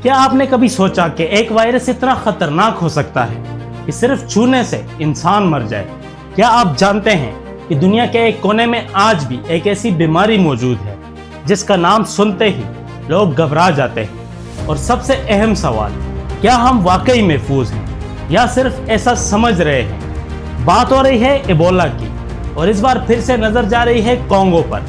क्या आपने कभी सोचा कि एक वायरस इतना खतरनाक हो सकता है कि सिर्फ छूने से इंसान मर जाए? क्या आप जानते हैं कि दुनिया के एक कोने में आज भी एक ऐसी बीमारी मौजूद है जिसका नाम सुनते ही लोग घबरा जाते हैं? और सबसे अहम सवाल, क्या हम वाकई महफूज हैं या सिर्फ ऐसा समझ रहे हैं? बात हो रही है इबोला की, और इस बार फिर से नजर जा रही है कॉन्गो पर।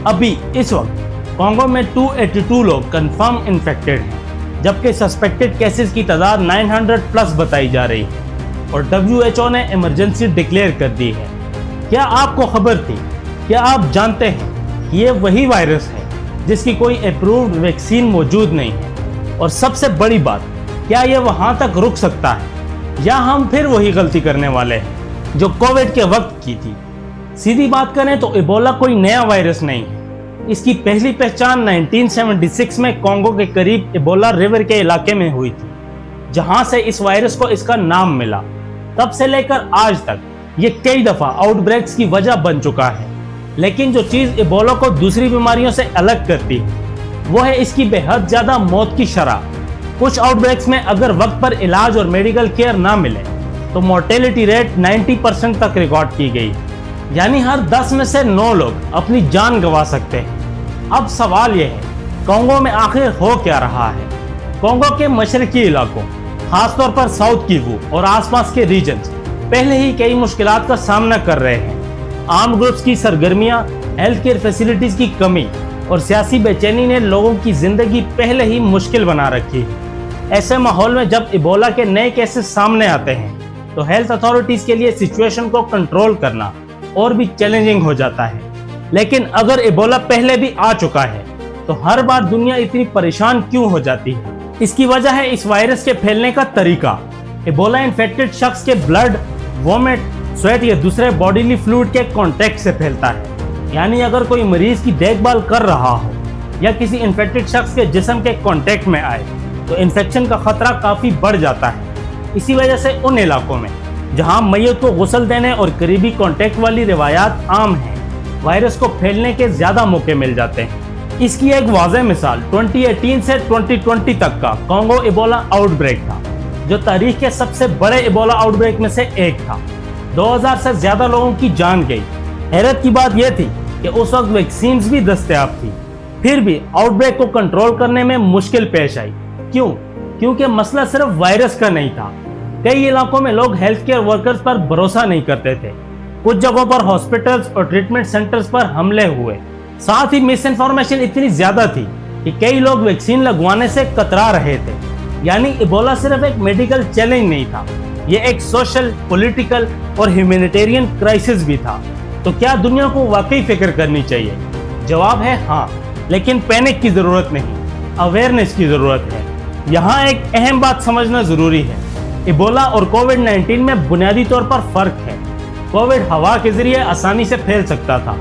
अभी इस वक्त कॉन्गो में 282 लोग कंफर्म इन्फेक्टेड हैं, जबकि सस्पेक्टेड केसेस की तादाद 900 प्लस बताई जा रही है और WHO ने इमरजेंसी डिक्लेयर कर दी है। क्या आपको खबर थी? क्या आप जानते हैं कि ये वही वायरस है जिसकी कोई अप्रूव्ड वैक्सीन मौजूद नहीं है? और सबसे बड़ी बात, क्या ये वहाँ तक रुक सकता है या हम फिर वही गलती करने वाले हैं जो कोविड के वक्त की थी? सीधी बात करें तो इबोला कोई नया वायरस नहीं है। इसकी पहली पहचान 1976 में कॉन्गो के करीब इबोला रिवर के इलाके में हुई थी, जहां से इस वायरस को इसका नाम मिला। तब से लेकर आज तक ये कई दफा आउटब्रेक्स की वजह बन चुका है। लेकिन जो चीज इबोला को दूसरी बीमारियों से अलग करती है वो है इसकी बेहद ज्यादा मौत की शरह। कुछ आउटब्रेक्स में अगर वक्त पर इलाज और मेडिकल केयर ना मिले तो मोर्टेलिटी रेट 90% तक रिकॉर्ड की गई, यानी हर 10 में से 9 लोग अपनी जान गंवा सकते हैं। अब सवाल यह है, कॉन्गो में आखिर हो क्या रहा है? कॉन्गो के मशरकी इलाकों, खासतौर पर साउथ किवू और आसपास के रीजन्स पहले ही कई मुश्किलात का सामना कर रहे हैं। आर्म्ड ग्रुप्स की सरगर्मियां, हेल्थ केयर फैसिलिटीज की कमी और सियासी बेचैनी ने लोगों की जिंदगी पहले ही मुश्किल बना रखी है। ऐसे माहौल में जब इबोला के नए केसेस सामने आते हैं तो हेल्थ अथॉरिटीज के लिए सिचुएशन को कंट्रोल करना और भी चैलेंजिंग हो जाता है। लेकिन अगर इबोला पहले भी आ चुका है तो हर बार दुनिया इतनी परेशान क्यों हो जाती है? इसकी वजह है इस वायरस के फैलने का तरीका। इबोला इन्फेक्टेड शख्स के ब्लड, वोमिट, स्वेट या दूसरे बॉडीली फ्लूइड के कांटेक्ट से फैलता है। यानी अगर कोई मरीज की देखभाल कर रहा हो या किसी इन्फेक्टेड शख्स के जिस्म के कांटेक्ट में आए तो इन्फेक्शन का खतरा काफी बढ़ जाता है। इसी वजह से उन इलाकों में जहां मैयत को गुस्ल देने और करीबी कांटेक्ट वाली रिवायात आम हैं, वायरस को फैलने के ज्यादा मौके मिल जाते हैं। इसकी एक वाज़ेह मिसाल 2018 से 2020 तक का कॉन्गो इबोला आउटब्रेक था, जो तारीख के सबसे बड़े इबोला आउटब्रेक में से एक था। 2000 से ज्यादा लोगों की जान गई। हैरत की बात यह थी कि उस वक्त वैक्सीन भी दस्तयाब थी, फिर भी आउटब्रेक को कंट्रोल करने में मुश्किल पेश आई। क्यों? क्योंकि मसला सिर्फ वायरस का नहीं था। कई इलाकों में लोग हेल्थ केयर वर्कर्स पर भरोसा नहीं करते थे। कुछ जगहों पर हॉस्पिटल्स और ट्रीटमेंट सेंटर्स पर हमले हुए। साथ ही मिस इन्फॉर्मेशन इतनी ज्यादा थी कि कई लोग वैक्सीन लगवाने से कतरा रहे थे। यानी इबोला सिर्फ एक मेडिकल चैलेंज नहीं था, ये एक सोशल, पॉलिटिकल और ह्यूमैनिटेरियन क्राइसिस भी था। तो क्या दुनिया को वाकई फिक्र करनी चाहिए? जवाब है हाँ, लेकिन पैनिक की जरूरत नहीं, अवेयरनेस की जरूरत है। यहाँ एक अहम बात समझना जरूरी है, इबोला और कोविड-19 में बुनियादी तौर पर फर्क है। कोविड हवा के जरिए आसानी से फैल सकता था,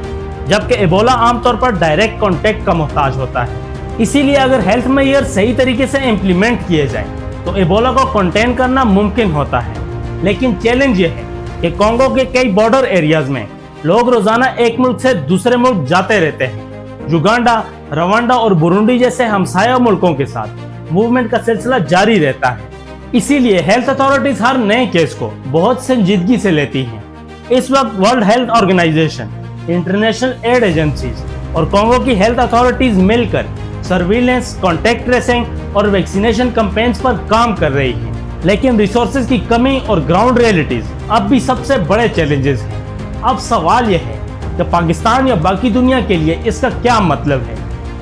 जबकि इबोला आमतौर पर डायरेक्ट कांटेक्ट का मोहताज होता है। इसीलिए अगर हेल्थ मेजर सही तरीके से इम्प्लीमेंट किए जाएं, तो इबोला को कंटेन करना मुमकिन होता है। लेकिन चैलेंज ये है कि कॉन्गो के कई बॉर्डर एरियाज में लोग रोजाना एक मुल्क से दूसरे मुल्क जाते रहते हैं। युगांडा, रवांडा और बुरुंडी जैसे हमसाया मुल्कों के साथ मूवमेंट का सिलसिला जारी रहता है। इसीलिए हेल्थ अथॉरिटीज हर नए केस को बहुत संजीदगी से लेती हैं। इस वक्त World Health Organization, International aid agencies और कॉन्गो की हेल्थ अथॉरिटीज मिलकर सर्विलेंस, कॉन्टैक्ट ट्रेसिंग और वैक्सीनेशन कैंपेन्स पर काम कर रही हैं। लेकिन रिसोर्सेज की कमी और ग्राउंड रियलिटीज अब भी सबसे बड़े चैलेंजेस हैं। अब सवाल यह है कि पाकिस्तान या बाकी दुनिया के लिए इसका क्या मतलब है?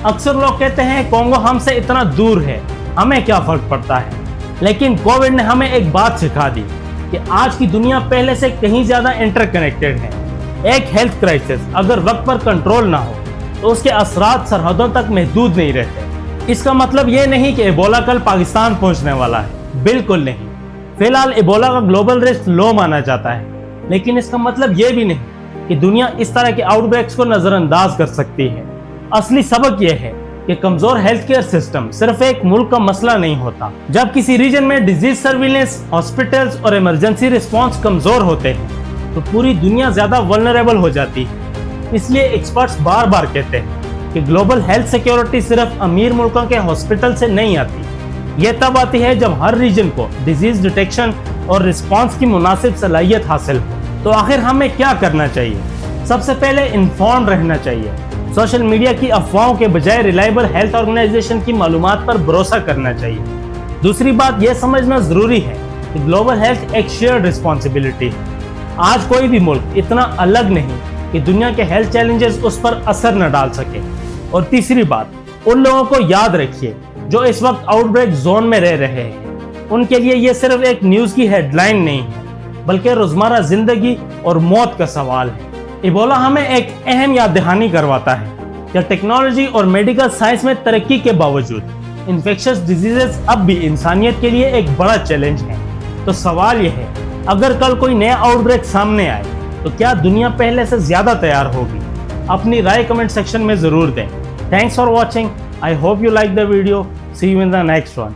अक्सर लोग कहते हैं कॉन्गो हमसे इतना दूर है, हमें क्या फर्क पड़ता है? लेकिन कोविड ने हमें एक बात सिखा दी कि आज की दुनिया पहले से कहीं ज्यादा इंटरकनेक्टेड है। एक हेल्थ क्राइसिस अगर वक्त पर कंट्रोल ना हो तो उसके असरात सरहदों तक महदूद नहीं रहते। इसका मतलब ये नहीं कि इबोला कल पाकिस्तान पहुंचने वाला है, बिल्कुल नहीं। फिलहाल इबोला का ग्लोबल रिस्क लो माना जाता है, लेकिन इसका मतलब ये भी नहीं कि दुनिया इस तरह के आउटब्रेक्स को नजरअंदाज कर सकती है। असली सबक यह है कि कमजोर हेल्थ केयर सिस्टम सिर्फ एक मुल्क का मसला नहीं होता। जब किसी रीजन में डिजीज सर्विलेंस, हॉस्पिटल्स और इमरजेंसी रिस्पांस कमजोर होते हैं तो पूरी दुनिया ज्यादा वल्नरेबल हो जाती है। इसलिए एक्सपर्ट्स बार बार कहते हैं कि ग्लोबल हेल्थ सिक्योरिटी सिर्फ अमीर मुल्कों के हॉस्पिटल से नहीं आती, ये तब आती है जब हर रीजन को डिजीज डिटेक्शन और रिस्पांस की मुनासिब सलाहियत हासिल हो। तो आखिर हमें क्या करना चाहिए? सबसे पहले इन्फॉर्म रहना चाहिए। सोशल मीडिया की अफवाहों के बजाय रिलायबल हेल्थ ऑर्गेनाइजेशन की मालूमात पर भरोसा करना चाहिए। दूसरी बात यह समझना जरूरी है कि ग्लोबल हेल्थ एक शेयर्ड रिस्पॉन्सिबिलिटी है। आज कोई भी मुल्क इतना अलग नहीं कि दुनिया के हेल्थ चैलेंजेस उस पर असर न डाल सके। और तीसरी बात, उन लोगों को याद रखिए जो इस वक्त आउटब्रेक जोन में रह रहे हैं। उनके लिए ये सिर्फ एक न्यूज़ की हेडलाइन नहीं है, बल्कि रोजमर्रा जिंदगी और मौत का सवाल है। इबोला हमें एक अहम याद दहानी करवाता है कि टेक्नोलॉजी और मेडिकल साइंस में तरक्की के बावजूद इन्फेक्शियस डिजीजेस अब भी इंसानियत के लिए एक बड़ा चैलेंज है। तो सवाल यह है, अगर कल कोई नया आउटब्रेक सामने आए तो क्या दुनिया पहले से ज्यादा तैयार होगी? अपनी राय कमेंट सेक्शन में जरूर दें। Thanks for watching. I hope you like the video. See you in the next one.